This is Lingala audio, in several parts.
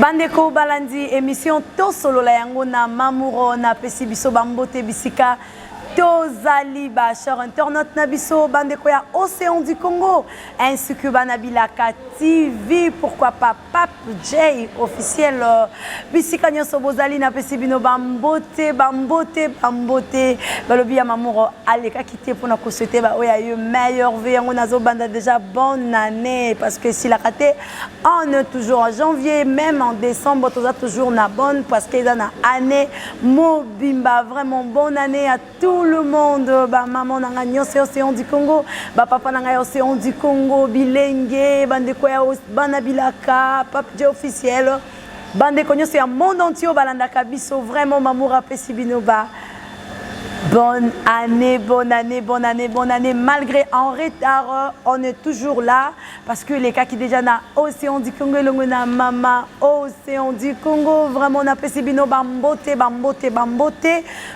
Bandeko balandi émission to solo la yango na mamuro na pesi biso bambote bisika tozali ba cher internaute na biso bandeko ya Océan du Congo ainsi que Banabilaka TV, pourquoi pas Pape J officiel bisika nyoso bozali na pesi bino bambote balobi ya mamuro aleka kité pour na ko souhaiter ba oya yo meilleur vœu yango nazo banda déjà bonne année parce que si la raté on est toujours en janvier même en décembre toza toujours na bonne parce que na année mobimba vraiment bonne année à tout le monde ba maman nanga nyose Océan du Congo ba papa nanga Océan du Congo bilenge bandeko ya Banabilaka Pape J officiel bandeko nyose ya monde entier balandaka biso vraiment mamoura pesi bino ba bonne année, bonne année, bonne année, bonne année. Malgré en retard, on est toujours là parce que les cas qui déjà na Océan du Congo, na mama Océan du Congo, vraiment on a pesi bino bambote.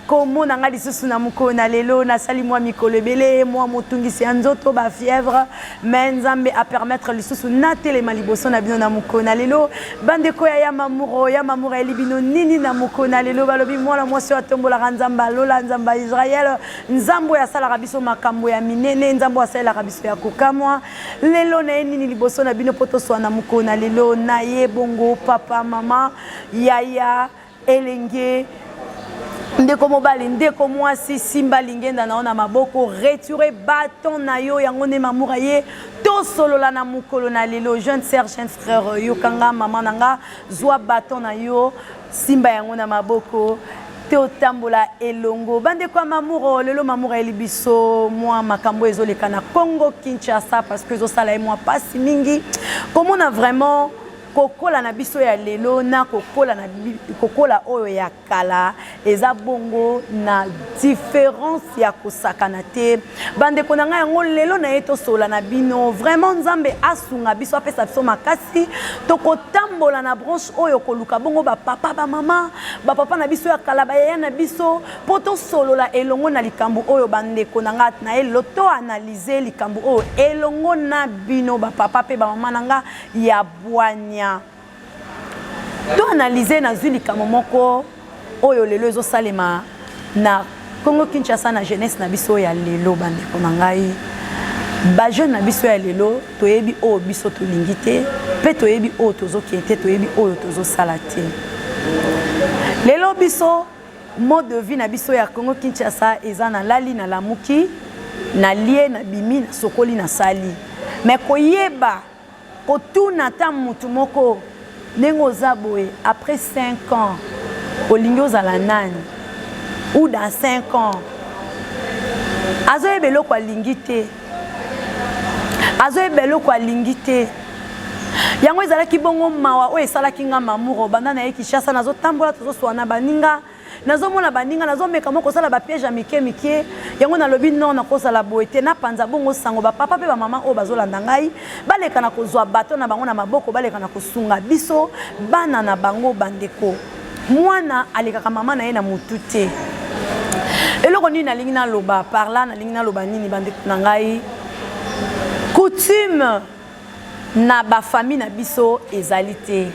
Comme on a ngali susu na muko na lelo na sali moi mikolo belé, moi motungi si anzoto ba fièvre, mais nzambe a permettre le susu na télé maliboso na bino na muko na lelo. Bandeko ya mamuro elibino nini na muko na lelo balobi moi la moi sur tombola nzamba lola nzamba Israël nzambo ya sala rabiso makambo ya minene nzambo ya sala rabiso ya kokamwa lelo na nini liboso na bino poto so na muko na lelo na ye bongo papa mama yaya elenge ndeko mobali ndeko mwasi simba lingenda na maboko retirer bâton na yo yango ne mamura ye to solo la na mukolo na lelo jeune sœur jeune frère yo kanga mama nanga zwa bâton na yo simba yango na maboko Tambola elongo bande kwa mamuro lelo mamuro elibiso moi makambo ezoleka na Congo Kinshasa parce que zo sala moi passe mingi comme on a vraiment kokola na biso ya lelo na kokola oyo ya kala eza bongo na différence ya kosakana te bande konanga yango lelo na yeto sola na bino vraiment nzambe asunga biso apesa biso makasi tokotambola na branche oyo koluka bongo ba papa ba mama ba papa na biso ya kala ba ya na biso poto solo la elongo na likambo oyo bande konanga na eloto analyser likambo oyo elongo na bino ba papa pe ba mama nanga ya bwanya to analyser na zulika momoko oyo lelo ezo salema na Congo Kinshasa na jeunesse na biso ya lelo bandeko na ngai ba jeune na biso ya lelo toyebi o biso to lingite pe toyebi o tozo kiente toyebi o tozo salate lelo biso mode de vie na biso ya Congo Kinshasa eza na lali na lamuki na lie na bimi na sokoli na sali mais koyeba kotuna ta mutu moko nengo zaboe après 5 ans olingo za la nani ou dans 5 ans azoyebelo kwa lingite yango ezalaki bongo mawa o esalaki nga mamuro banda na yeki chasa nazo tambola tozo swana baninga nazo mona baninga nazo meka moko sala ba piège mike yango na lobi non na kosala boete na panza bongo sango ba papa pe ba mama o bazolanda ngai baleka na kozwa bato na bango na maboko baleka na kosunga biso bana na bango bandeko mwana aleka mama na ye na mutute eloko nini na lingi na loba parla na lingi na loba nini bandeko na ngai coutume na ba famille na biso ezalité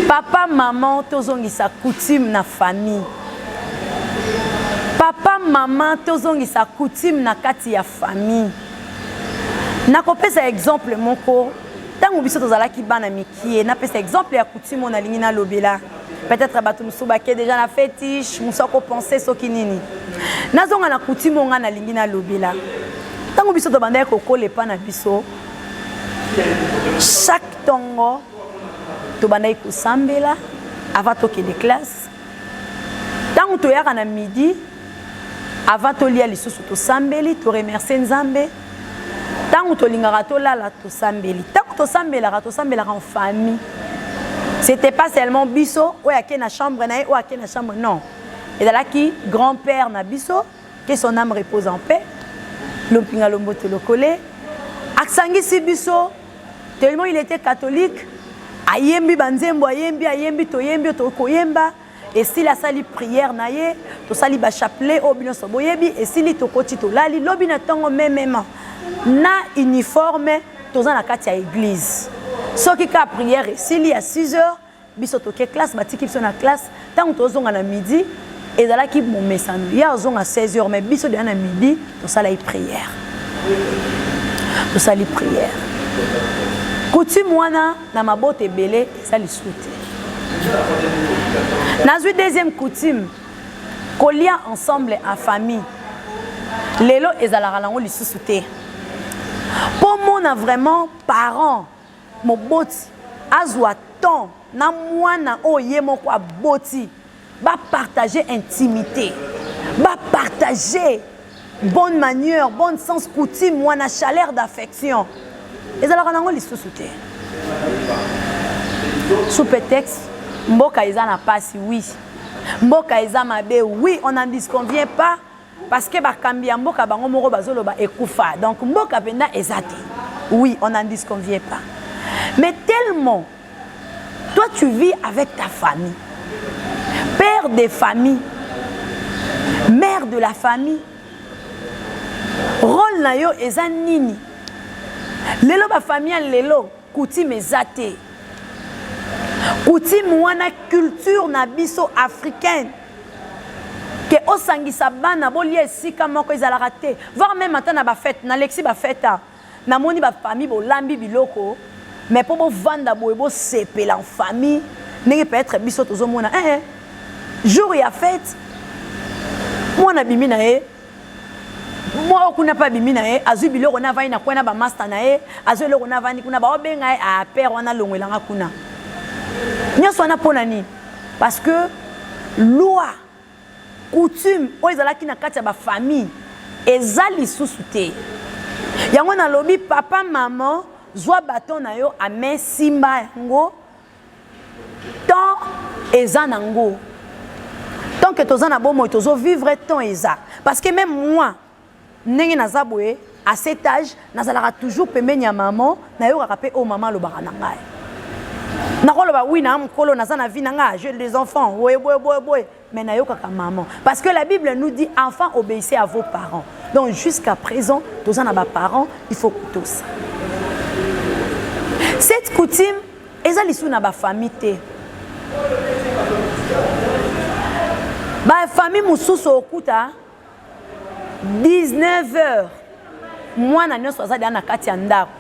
papa maman tozongisa coutume na famille papa maman tozongisa coutume na kati ya famille nakopesa exemple moko tango biso tozalaki bana mikie napesa exemple ya coutume na lingi na lobela peut-être bato musuba ke déjà na fétiche musako penser soki nini nazonga na coutume nga na lingi na lobela tango biso to banda ko kolepa na biso chaque tongo to banda ko sambela avant to ke de classe tango to yaka na midi avant to lia lisusu to sambeli to remercier nzambe tango to lingaka to lala to sambeli tango to sambela en famille c'était pas seulement biso ou yake na chambre na ou yake na chambre non et là qui grand-père na biso que son âme repose en paix lompinga lombo te lokole aksangisi biso tellement il était catholique ayembi banzembo ayembi toyembi to koyemba et si la sali prière na ye to sali ba chapelet o bino so boyebi et si li to koti to lali lobi na tongo même na uniforme toza na kati ya église soki ka prière et si li à 6 heures biso toke classe batiki biso na classe tant tozonga na midi ezalaki momesano ya ozonga 16h mais biso de na midi tosala prière tosali prière coutume wana na mabote belé ça li souté nazui deuxième coutume kolia ensemble en famille lelo ezalaka nango lisusu te pour mona vraiment parents moboti azwa temps na mwana oye moko aboti ba partager intimité ba partager bonne manière bonne sens coutume mwana chaleur d'affection ezalaka nango lisusu te sous prétexte mboka eza na pasi oui mboka eza mabe oui on n'en disconvient pas parce que bakambi ya mboka bango moko bazoloba ekufa donc mboka penda eza te oui on n'en disconvient pas mais tellement toi tu vis avec ta famille père de famille mère de la famille rôle na yo eza nini lelo ba famille lelo coutume eza te coutume wana culture na biso africaine que osangisa bana bolia esika moko ezalaka te voir même ata na ba fête na lexi ba fête na moni ba famille bolambi biloko mais pour bo vanda boye bo sepela en famille ndenge peut être biso tozomona jour ya fête mwana bimi na ye moi kuna pa bimi na ye azui biloko na vai na kwena ba master na ye azui biloko na vani kuna ba obenga ye a père wana longwelanga kuna nyonso wana pona ni parce que loi coutume o ezalaki na kati ya ba famille eza lisusu te yango na lobi papa maman zwa baton na yo ame simba yango tant eza nango tant que toza na bomo tozo vivre tant eza parce que même moi ndenge naza boye à cet âge nazalaka toujours pembeni ya maman na yo kaka pe o maman lobaka na ngai nakoloba oui na mkolo naza na vie na ngai j'ai des enfants boye mais na yo kaka maman parce que la Bible nous dit enfants obéissez à vos parents donc jusqu'à présent toza na ba parents il faut que tous cette coutume eza lisu na ba famille te ba famille mususu okuta 19h mwana nyonso azali na kati ya ndako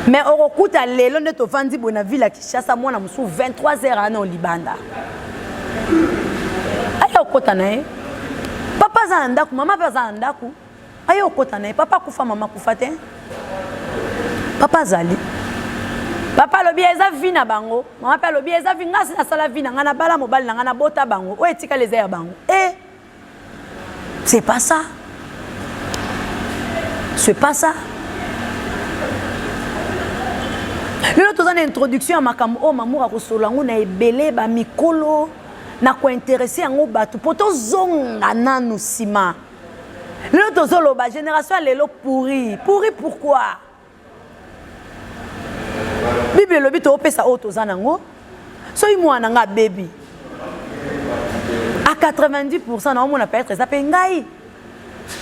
mais okuta lelo nde tovandi bona ville ya Kinshasa mwana musu 23h ana olibanda ayo okota na ye papa za ndako mama pa za ndako ayo okota na ye papa kufa mama kufa te papa zali papa lobi eza vie na bango mama pa lobi eza vie ngasi na sala vie na ngana bala mobali na ngana bota bango o etika leza ya bango c'est pas ça c'est pas ça lelo toza na introduction ya makambo o mamour akosolola ngo na ebele ba mikolo na ko intéresser yango bato po tozonga nanu sima lelo tozoloba génération lelo pourri pourquoi Bible lobi to opesa o toza nango so imwana nga baby à 90% na omona peut-être ça pe ngai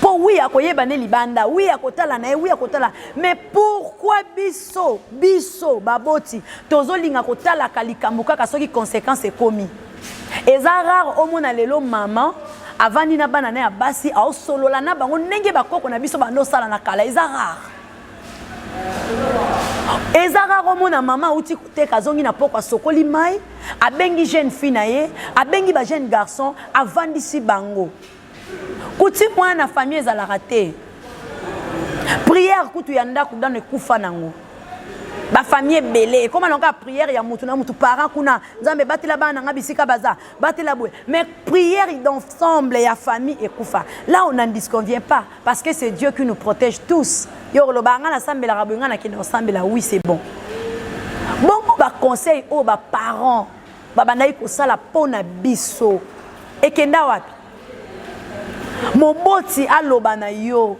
po oui akoyeba ne libanda oui akotala na oui akotala mais pourquoi biso baboti tozolinga kotala kalikambo kaka soki conséquence ekomi eza rare omona lelo maman avandi na bana na ya basi a solola na bango ndenge bakoko na biso bando sala na kala eza rare ezaka komona mama uti kuteka zongi na poko sokoli mai abengi jeune fille na ye abengi ba jeune garçon avandisi bango kuti mwana famille ezalaka te prière kutu ya ndako dans ekufa nango ba famille belé comme on a prière ya mutu na mutu parent kuna nzambe batela bana nga bisika baza batela bwe mais prière d'ensemble ya famille ekufa là on n'en disconvient pas parce que c'est Dieu qui nous protège tous yo lo banga na sambela rabunga na kino sambela oui c'est bon bon ba conseil o ba parents ba bandai ko sala pona biso ekenda wapi moboti aloba na yo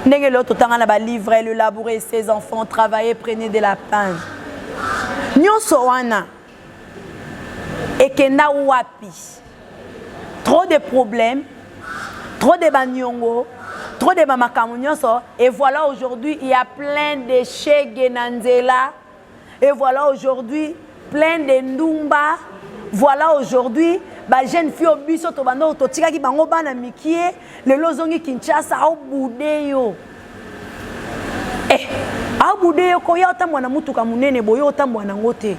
ndenge lo totanga na ba livrer le labourer ses enfants travailler prenez de la pain nyonso wana ekenda wapi trop de problèmes trop de banyongo trop de bamakambo nyonso et voilà aujourd'hui il y a plein de chez Genanzela et voilà aujourd'hui plein de ndumba. Voilà aujourd'hui, ba jeune fille au biso to bando to tika ki bango bana mikie, le lozongi Kinshasa au budeyo. Au budeyo ko ya otamwa na mutuka munene boyo otamwa na ngote.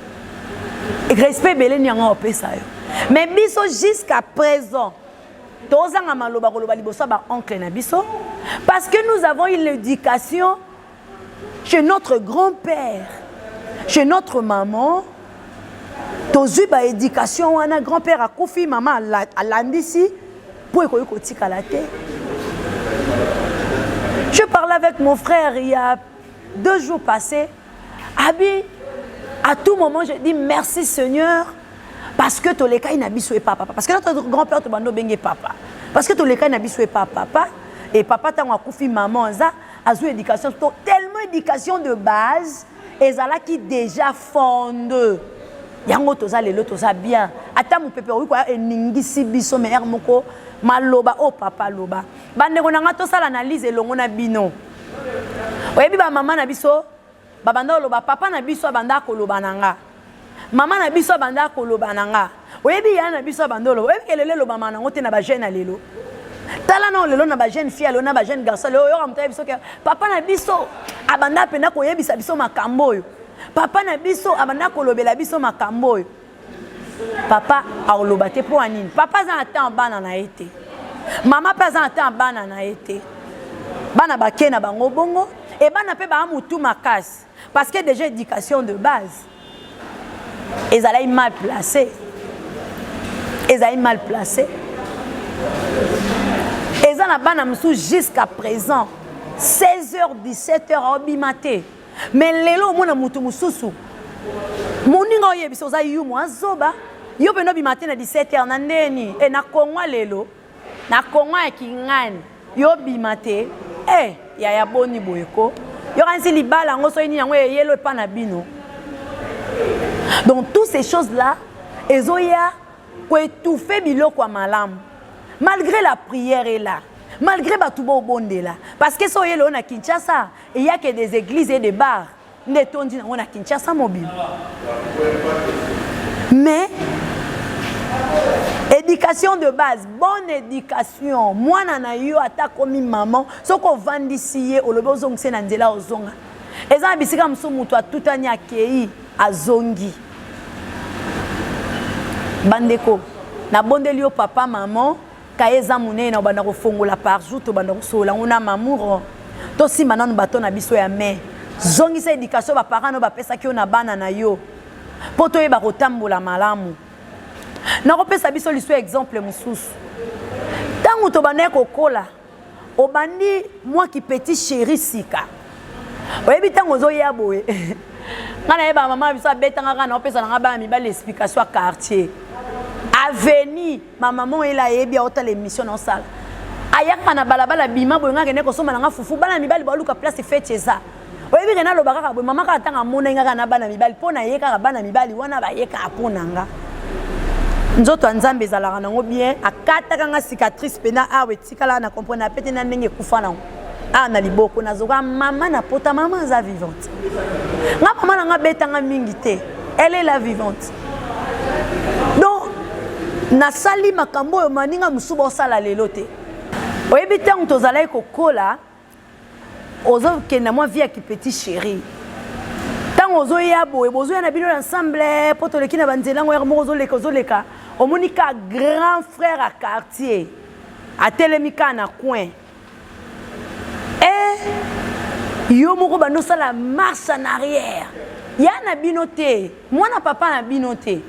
Respect belé nyanga opesa yo. Mais biso jusqu'à présent, tozanga maloba koloba liboso ba oncle na biso parce que nous avons eu l'éducation chez notre grand-père, chez notre maman. Tozu ba éducation wana grand-père a koufi maman a landisi pour ko tika la terre. Je parlais avec mon frère il y a 2 jours passés. Abi, à tout moment je dis merci Seigneur parce que to leka ina biso et papa parce que notre grand-père to bando benge papa parce que to leka ina biso et papa et papa tango a koufi maman za azu éducation tellement éducation de base ezala qui déjà fonde. Yango toza lelo toza bien ata mu pepe wi kwa eningisi biso mer moko maloba o papa loba bande ko nanga to sala analyse elongo na bino oyebi ba mama na biso babanda loba papa na biso banda ko loba nanga mama na biso banda ko loba nanga oyebi ya na biso banda loba oyebi kelele loba mama nango te na ba jeune lelo tala na lelo na ba jeune fille lelo na ba jeune garçon lelo yo amta biso ke papa na biso abanda pena ko yebisa biso makambo yo. Papa na biso abanda kolobela biso makambo. Papa aolobate po anini. Papa za ata bana na été. Mama pa za ata bana na été. Bana bakena bango bongo et bana pe ba mutu makasi parce que déjà éducation de base. Ezala mal placé. Ezala mal placé. Ezala bana musu jusqu'à présent 16h 17h obimate. Mais lelo mona mutu mususu moninga oyebiso za yumu azoba yo peno bi matin na 17h na ndeni na kongwa lelo na kongwa ya kingani yo bi mate ya boni boyeko yo kanzi libala ngo so yini yango yelo pa na bino. Donc toutes ces choses là ezoya ko étouffer biloko ya malamu malgré la prière est là. Malgré Batoubo Bondela, parce que soyez là, on a Kinshasa, il y a que des églises et des bars. On a Kinshasa mobile. Mais, éducation de base, bonne éducation. Moi, je suis comme maman, ce qu'on vend ici, au lobo zong c'est nandela au zonga. Et ça, c'est comme ça, mutua tout anya kei à zongi. Bandeko, na bondelio papa maman. Kaeza munene na bana ko fongola par jour to bana ko sola ona mamour to simba na bato na biso ya me zongi sa éducation ba parents no ba pesa ki ona bana na yo poto e ba ko tambola malamu na ko pesa biso liso exemple mususu tango to bana ko kola obandi moi qui petit chéri sika oyebi tango zo ya boye ngana e ba mama biso abetanga kana opesa na ba mi ba l'explication à quartier Avenue, ma maman est là et bien autant l'émission en salle. Ayaka na balabala bima boyanga kene ko soma nga fufu bana mibali ba luka place fait ça. Oyebi rena lo bakaka boy mama ka tanga mona nga na bana mibali pona yeka bana mibali wana ba yeka apona nga. Nzoto nzambe zalaka nango bien akata kanga cicatrice pena awe tikala na comprendre pete na ndenge kufa nango. Na liboko nazoka mama na pota mama za vivante. Nga mama nga betanga mingi te. Elle est la vivante. Donc na sali makambo yo maninga musuba osala lelo te oyebi tango tozalaki kokola ozokenda mwa vie ki petit chéri tango ozoya boye bozoya na bino ensemble po toleki na banzela ngo ya moko ozoleka omoni ka grand frère à quartier atelemi ka na coin yo moko banosala marche en arrière ya na bino te mwana papa na bino te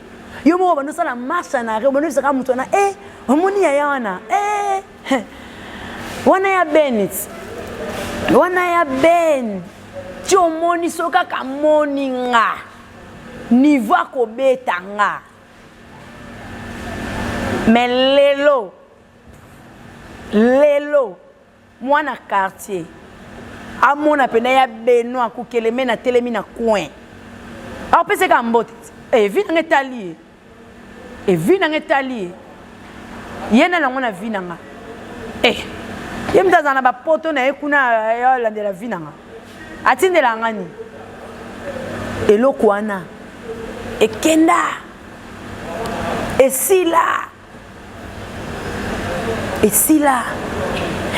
yo mo bano sala marche na re bano saka mutu na omoni ya yana wana ya benit wana ya ben ti omoni soka ka moni nga niveau ko betanga mais lelo mwana quartier amona pena ya beno akukeleme na telemi na coin apese ka mbote vina ngetali vina ngetali yena na ngona vina nga yemtazana ba poto na ekuna ya la de la vina nga atindela ngani eloko wana et kenda et si là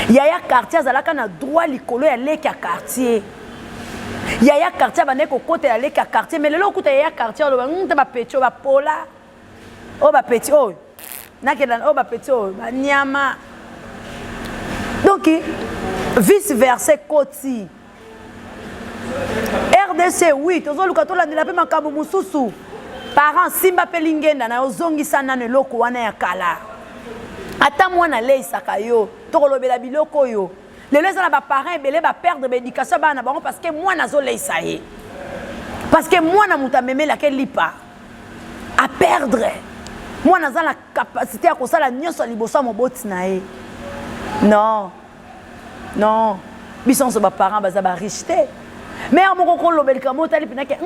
yaya quartier azalaka na droit likolo ya leki ya quartier yaya quartier bande kokota ya leki ya quartier mais lelo okuta yaya quartier oloba te bapeti oyo bapola oyo bapeti oyo nakenda oyo bapeti oyo banyama donc vice versa koti RDC oui tozoluka tolandela mpe makambo mosusu parents simba mpe lingenda na ozongisa nano eloko wana ya kala ata mwana leisaka yo tokolobela biloko oyo lelo eza na baparents ebele baperdre baéducation bana na bango parce que mwana azoleisa ye parce que mwana moto amemelaka lipa aperdre mwana aza na capacité ya kosala nyonso liboso ya moboti na ye non biso nyonso baparents baza bariche te mère moko kolobelika motali mpinake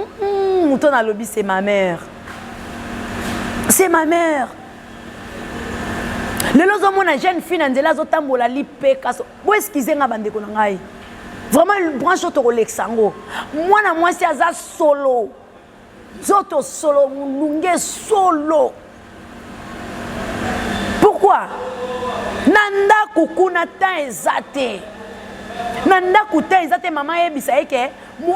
moto nalobi c'est ma mère lelo ozomona jeune fille na nzela azotambola lipeka bo eskize nga bandeko na ngai vraiment branche oyo tokolekisa yango mwana mwasi aza solo nzoto solo molunge solo pourquoi na ndako kuna temps eza te na ndako te eza te mama yebisa ye ke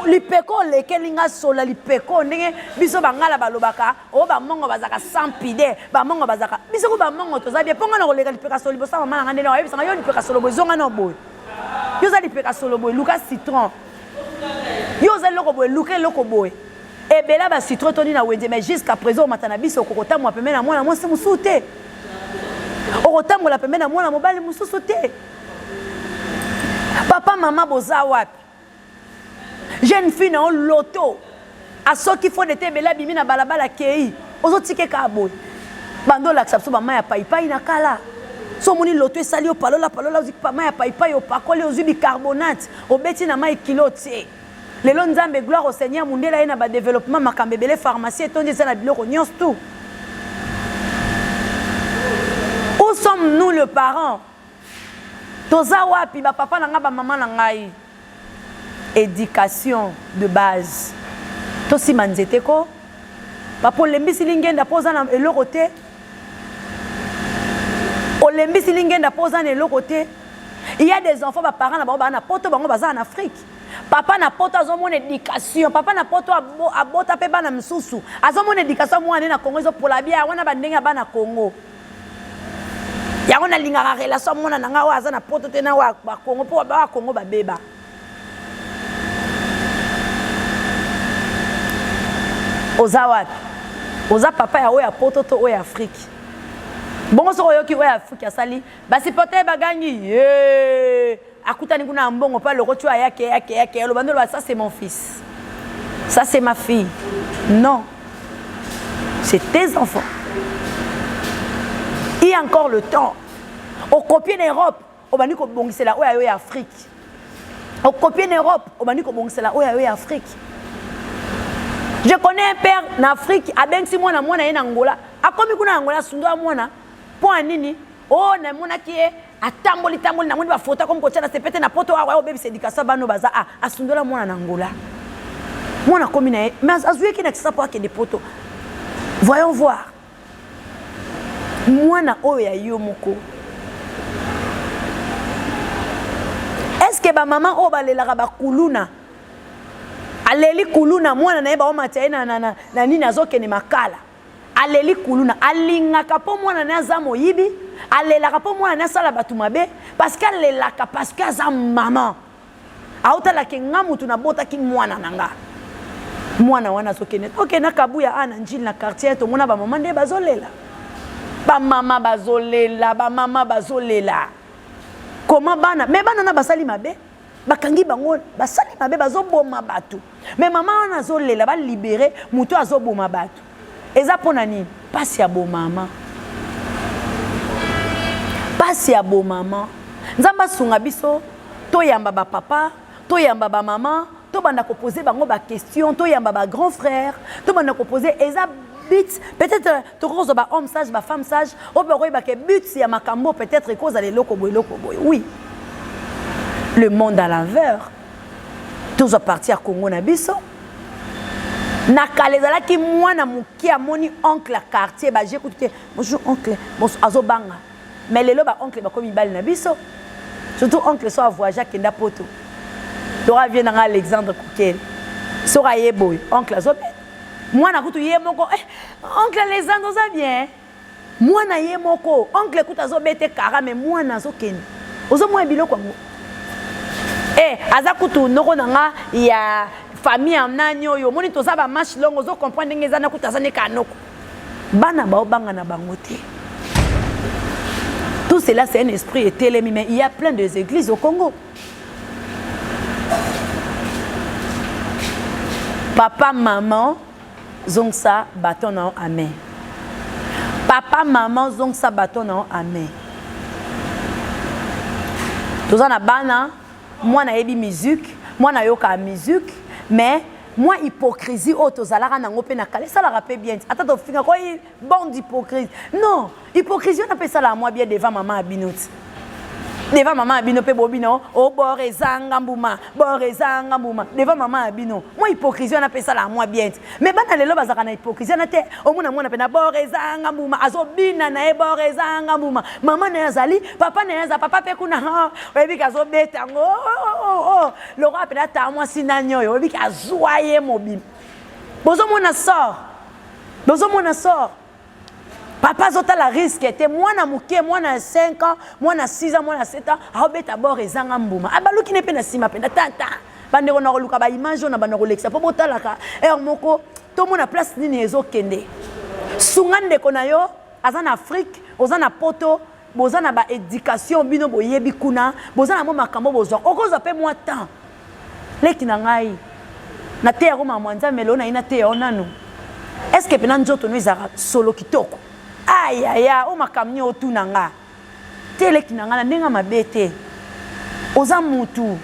lipeko olekeli nga sola lipeko ndenge biso bangala balobaka oyo bamongo bazaka sans pide bamongo bazaka biso ko bamongo toza bien mpo nga na koleka lipeka solo liboso mama na nga ndenge oyebisanga yo lipeka solo boye zonga na boye yo oza lipeka solo boye luka citron yo oza eloko boye luka eloko boye ebela bacitron toni na wenze mais jusqu'à présent omata na biso okokotambola pembe na mwana mwasi mosusu te okotambola pembe na mwana mobali mosusu te papa mama boza wapi jeune fille na loto asoki fo dete bela bimi na balabala kei ozotike ka boy bando laksa so ba maya paipai na kala so moni loto esali opalola oziki pa maya paipai opakoli ozu bicarbonate obeti na mai kilo tie lelo nzambe gloire au Seigneur mundela ye na ba développement makambe bele pharmacie etondi eza na biloko nyonso tout. Où sommes-nous le parent? Toza wapi ba papa na nga ba maman na ngai. Éducation de base. Tosi manzete ko. Papa olembisi lingenda poza na eloko te. Olembisi lingenda poza na eloko te. Il y a des enfants ba parents na bango ba na poto bango baza en Afrique. Papa na poto azomona éducation, papa na poto abota pe bana msusu. Azomona éducation mwana na Congo zo pola bia wana bandenga bana Congo. Ya wana lingaka relation mwana na nga wa aza na poto te na wa Congo po ba Congo ba beba. Oza wapi? Oza papa ya oya poto to oya Afrique. Bongo so yoki oya Afrique asali, basi pote bagangi. Akutani kuna mbongo pa loko tu yake le bando ça c'est mon fils. Ça c'est ma fille. Non. C'est tes enfants. Il y a encore le temps. Au copie en Europe, au bani ko bongisela oya Afrique. Au copie en Europe, au bani ko bongisela oya Afrique. Je connais un père en Afrique, a ben si mwana en Angola. A komi kuna Angola sundo mwana po anini? Oh na mwana ki e atamboli na mwana ba photo comme kotia na sepete na poto wa bébé sédikasa bano baza asundola mwana na Angola. Mwana komi na mais azuye ki na kisa po ake de poto. Voyons voir. Mwana oya yo moko. Est-ce que ba maman o balelaka ba kuluna? Aleli kuluna mwana na yeba o matia na nini azokene makala. Aleli kuluna alingaka po mwana na za moyibi alelaka po mwana na sala batu mabe parce qu'alelaka parce que za maman auta la kinga mutu na bota ki mwana nanga mwana wana sokene okay na kabuya ana njili na quartier to mona ba maman nde bazolela ba mama bazolela comment bana mais bana na basali mabe bakangi bango basali mabe bazoboma batu mais maman wana zolela ba libérer mutu azoboma batu eza pona nini pasi ya bo mama pasi ya bo mama nzamba sunga biso to yamba ba papa to yamba ba mama to banda ko poser bango ba question to yamba ba grand frère to banda ko poser eza but peut-être to cause ba homme sage ba femme sage o ba ko ba ke but ya makambo peut-être cause les loko boy oui le monde à l'envers tous à partir Congo na biso na kalezala ki mwana muki amoni oncle à quartier ba j'ai écouté bonjour oncle bonjour azobanga mais lelo ba oncle ba komi bali na biso surtout oncle so voyage kenda poto Dora vient dans Alexandre Koukel sora yeboy oncle azobe mwana kutu ye moko oncle Alexandre ça bien mwana ye moko oncle kutu azobete kara mais mwana azokeni ozo mwa biloko ngo aza kutu noko nanga ya famille amnanyo yo moni toza ba match longo zo comprendre ngeza na kutu azane kanoko bana ba obanga na bangote. Tout cela c'est un esprit étélé mais il y a plein d'églises au Congo. Papa, maman, zongsa bâton en amen. Papa, maman, zongsa bâton en amen. Tous en a bana, moi na yebi musique, moi na yoka musique, mais moi hypocrisie autozalara na ngope na kale ça la rappelle bien. Attends to finga quoi bon d'hypocrisie. Non, hypocrisie on appelle ça la moi bien devant maman abinoti. Devant maman abino pe bobino o borezanga mbuma devant maman abino moi hypocrisie on appelle ça la moi bien mais bana lelo bazaka na hypocrisie na te o mona pe na borezanga mbuma azobina na e borezanga mbuma maman na yazali papa na yaza papa pe kuna oyebi kazo beta ngo le roi pe na ta moi sinanyo oyebi kazoye mobim bozo mona sort papa zota la risque était moi na muke moi na 5 ans moi na 6 ans moi na 7 ans abeta bord ezanga mbuma abaluki ne pe na sima pe na tata bande ko na luka ba image na bande ko lexa po botalaka moko to mona place nini ezokende sungande ko na yo azana Afrique ozana poto bozana ba éducation bino boyebi kuna bozana mo makambo bozo okoza pe moi temps leki na ngai na te ya ma mwanza melona ina te ya onano est-ce que pena njoto no ezara solo kitoko aïe aïe o makamni otunanga teleki nanga na ndenga mabete oza mutu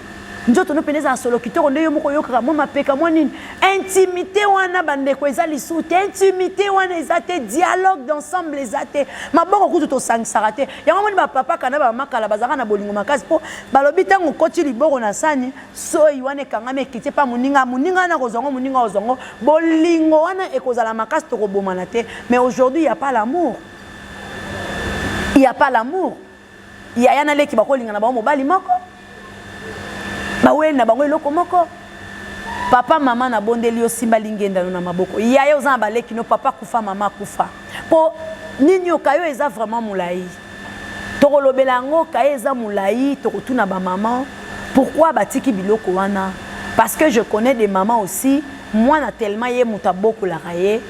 njoto no peneza solo kitoko ndeyo moko yoka mo mapeka mo nini intimité wana bande ko eza lisute intimité wana ezate dialogue d'ensemble ezate maboko kutu to sangsarate yango moni ba papa kana ba makala bazaka na bolingo makasi po balobi tango koti liboko na sani so iwane kanga mekite pa muninga na kozongo muninga ozongo bolingo wana ekozala makasi to kobomana te mais aujourd'hui il y a pas l'amour il y a yana leki bakolinga na ba mobali moko bawe na bango eloko moko papa mama na bondeli yo simba lingenda na maboko yayo za baleki no papa kufa mama kufa po nini okayo eza vraiment mulai tokolobela ngo kaye eza mulai tokotuna ba maman pourquoi batiki biloko wana parce que je connais des mamans aussi moi na tellement ye mutaboko la raye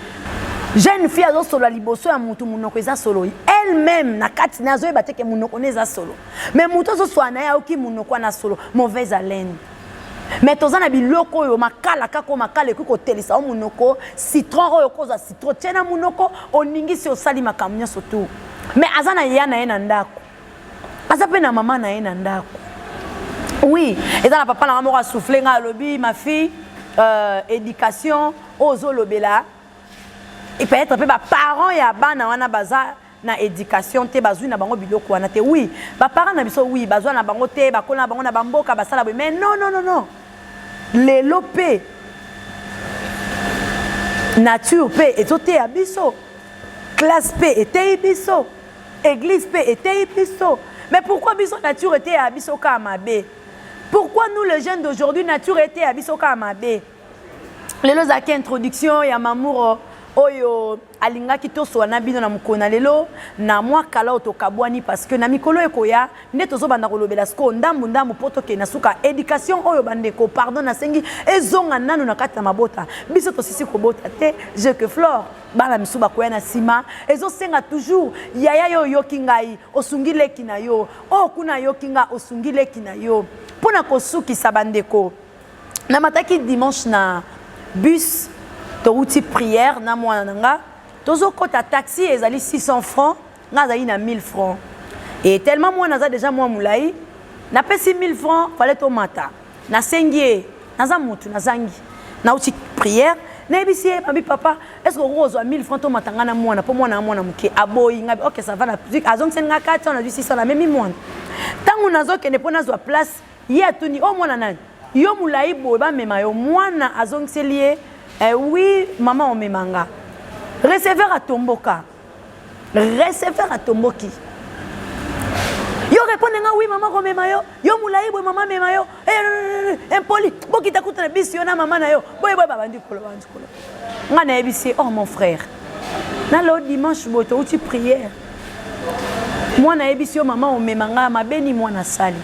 jeune fille azo solo liboso ya mutu munoko eza solo elle-même na kati nazo ebateke munoko neza solo mais mutu azo swana ya oki munoko na solo mauvaise haleine mais tozana biloko yo makala kako makala ekuko telisa munoko citron oyo koza citron tena munoko oningi si osali makamnya soto mais azana yana ena ndako azape na mama na ena ndako oui ezana papa na moko souffler nga lobi ma fille éducation ozo lobela et peut-être pe ba parents ya bana wana baza na éducation te bazui na bango biloko wana te oui ba parents na biso oui bazwa na bango te bakola na bango na bamboka basala mais non les lopé nature pe etote ya biso classe pe était biso église pe était biso mais pourquoi biso nature était ya biso ka mabe pourquoi nous les jeunes d'aujourd'hui nature était ya biso ka mabe lelo zaki introduction ya mamour oyo alinga kitoso na bino na mukona lelo na mwa kala otokabwani parce que na mikolo ekoya nde tozo banda kolobela sko ndambu poto ke na suka éducation oyo bandeko pardon na sengi ezonga nanu na kati na mabota biso to sisi ko bota te je que flore bala misuba koya na sima ezo senga toujours yaya yo yokingai osungile kina yo o kuna yokinga osungile kina yo pona kosuki sabandeko na mataki dimanche na bus touti prière na mwana nanga tozo kota taxi ezali 600 francs nga zali na 1000 francs et tellement moi naza déjà moi mulai na pesi 1000 francs fallait to mata na sengie naza mutu nazangi na uti prière na bisie mabi papa est-ce que rose a 1000 francs to matanga na mwana po mwana muke aboyi ngabi OK ça va na azong senga 400 na 600 na même mwana tangu nazo kende po nazo place ye atuni o mwana nani yo mulai bo ba mema yo mwana azong selie Oui, maman on memanga. Receveur à Tomboka. Receveur à Tomboki. Yo répondez oui maman on memayo. Yo moulaïbo maman memayo. Impoli. Boki takuta na bisi yo na maman na yo. Boy babandi kolo bandi kolo. Ngana ebisi oh mon frère. Na le dimanche boto où tu prières. Moi na ebisi yo maman on memanga mabeni moi na sali.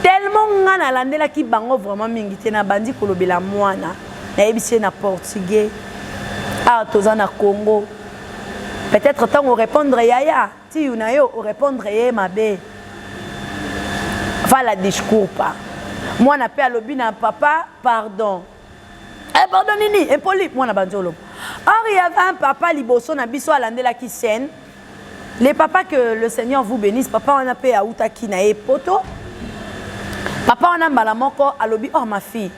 Tellement ngana landela ki bango vraiment mingi te na bandi kolo bela mwana. Na ebisi na portugais. Ah toza na Congo. Peut-être tant on répondre yaya. Ti unayo on répondre ye mabe. Va la discours pas. Moi na pe alobi na papa pardon. Pardon nini impoli moi na banjolo. Or il y avait un papa liboso na biso alandela ki scène. Les papas que le Seigneur vous bénisse. Papa on a pe autaki na e poto. Papa on a mbala moko alobi oh ma fille.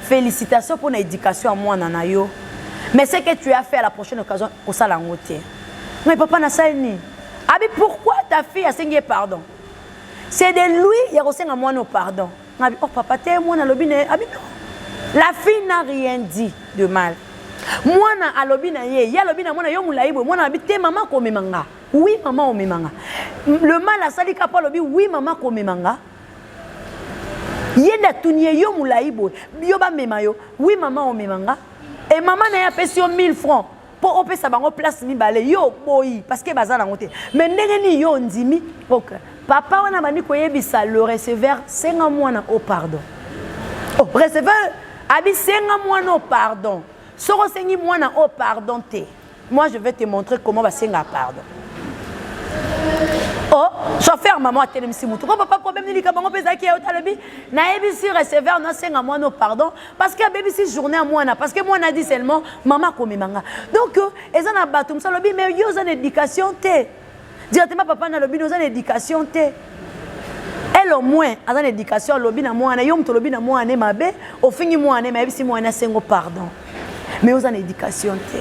Félicitations pour l'éducation à moi nanayo. Mais ce que tu as fait à la prochaine occasion au salangoté. Mais papa n'a ça ni. Abi pourquoi ta fille a signé pardon? C'est de lui il y a aussi un moi no pardon. Abi oh papa t'es moi na lobi ne abi non. La fille n'a rien dit de mal. Moi na alobi na ye ya lobi na moi na yo mulaibo moi na abi te maman ko memanga. Oui maman o memanga. Le mal a sali kapa lobi oui maman ko memanga. Yenda tunye yo mulaibo yo ba memayo oui maman o memanga et maman na ya pesi 1000 francs pour opesa bango place ni balé yo boyi parce que bazana ngote mais ndenge ni yo ndimi OK papa wana bani ko yebisa le receveur senga mwana au pardon oh receveur abi senga mwana au pardon soko sengi mwana au pardon te moi je vais te montrer comment va senga pardon. Oh, chauffeur maman a tellement si moutou. Papa problème ni lika bango pesa ki ya otalebi. Na ebisi receveur na senga moi no pardon parce que baby si journée à moi na parce que moi na dit seulement maman komemanga. Donc eza na batum sa lobi mais yo za éducation te. Directement papa na lobi no za éducation te. Elle au moins a za éducation lobi na moi na yo mto lobi na moi na mabe au fingi moi na ebisi moi na sengo pardon. Mais yo za éducation te.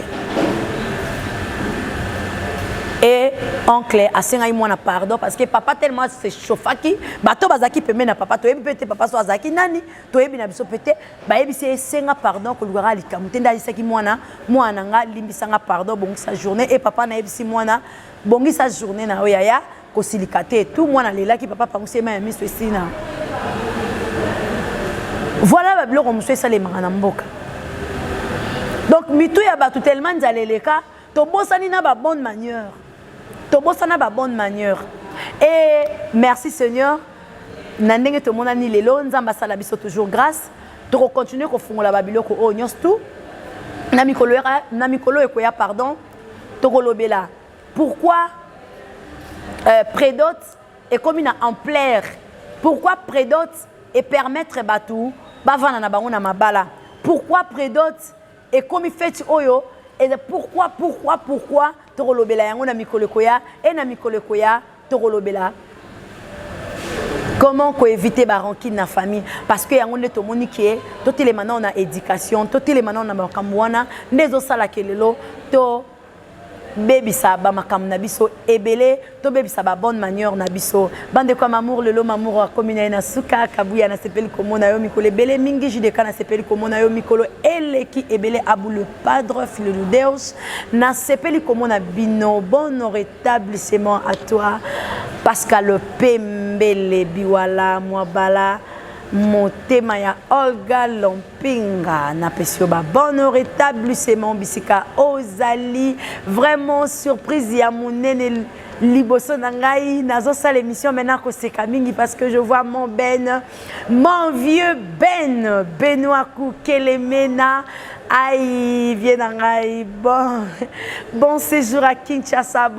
Et oncle a senga moi na pardon parce que papa tellement se chauffaki bato bazaki pembe na papa to yebi pete papa so azaki nani to yebi na biso pete ba yebi se senga pardon ko lugara likamute ndali saki mwana nga limbisanga pardon bongisa journée et papa na yebi si mwana bongisa journée na oyaya ko silikate tout mwana lelaki papa panguse ma miso esina. Voilà ba biloko muso esale mangana mboka. Donc mitu ya bato tellement nzaleleka to bosani na ba bonne manière. Tobosana ba bonne manière. Et merci Seigneur. Nandenge to mona ni lelo nzamba sala biso toujours grâce. To continuer ko fungola ba biloko o nyostu. Na mikolo ekoya pardon. To kolobela. Pourquoi prédote est comme une ampleur? Pourquoi prédote et permettre batou ba vana na bango na mabala? Pourquoi prédote et comme fait oyo? Et pourquoi Torolobela yango na mikolekoya et na mikolekoya Torolobela. Comment éviter la rancune dans la famille? Parce que yango ne tomoni ki to tele maintenant on a éducation, to tele maintenant on a makamwana, ndezo sala kelelo to baby saba makam na biso ebele to baby saba bonne manière na biso bande kwa mamour lelo mamour komina na suka kabuya na sepeli komona yo mikolo ebele mingi jideka na sepeli komona yo mikolo eleki ebele abu le padre fils de Deus na sepeli komona bino bon rétablissement à toi Pascal le pembele biwala mwabala Motema ya Olga Lompinga na pesio ba bon rétablissement bisika ozali vraiment surprise ya monene liboso nangai nazo sa l'émission maintenant ko seka mingi parce que je vois mon vieux Benoît Koukelemena aïe vient nangai bon séjour à Kinshasa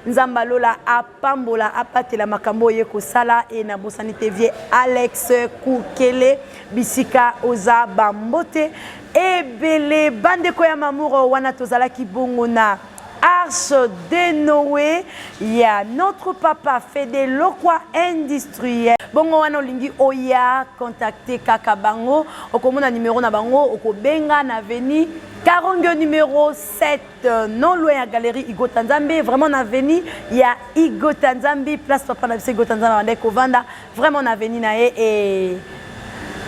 Nzambalola apambola apatela makambo yeko sala et na bosanité vie Alex Koukele bisika oza bambote et bele bande ko ya mamuro wana tozala ki bongona Arche de Noé, il y a notre papa Fédé Lokwa industriel. Bongo wana lingi oya contacter Kaka Bango, okomona numéro na bango, okobenga na veni Karongo numéro 7 non loin à galerie Igo Tanzambi, vraiment na veni il y a Igo Tanzambi place papa na Igo Tanzambi avec Kovanda, vraiment na veni na et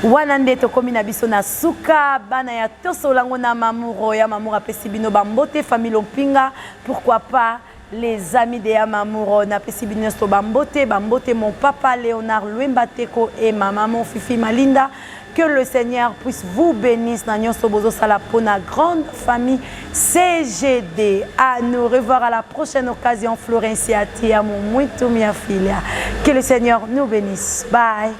Wanande tokomi na biso na suka bana ya tosolango na mamuro ya mamuro apesi bino bambote famille Lompinga, pourquoi pas les amis de ya mamuro na pesi bino sto bambote mon papa Léonard Lwembateko et ma maman Fifi Malinda. Que le Seigneur puisse vous bénir dans notre bozo sala pour la grande famille CGD. À nous revoir à la prochaine occasion. Florencia Tia, mon muito mia filia. Que le Seigneur nous bénisse. Bye.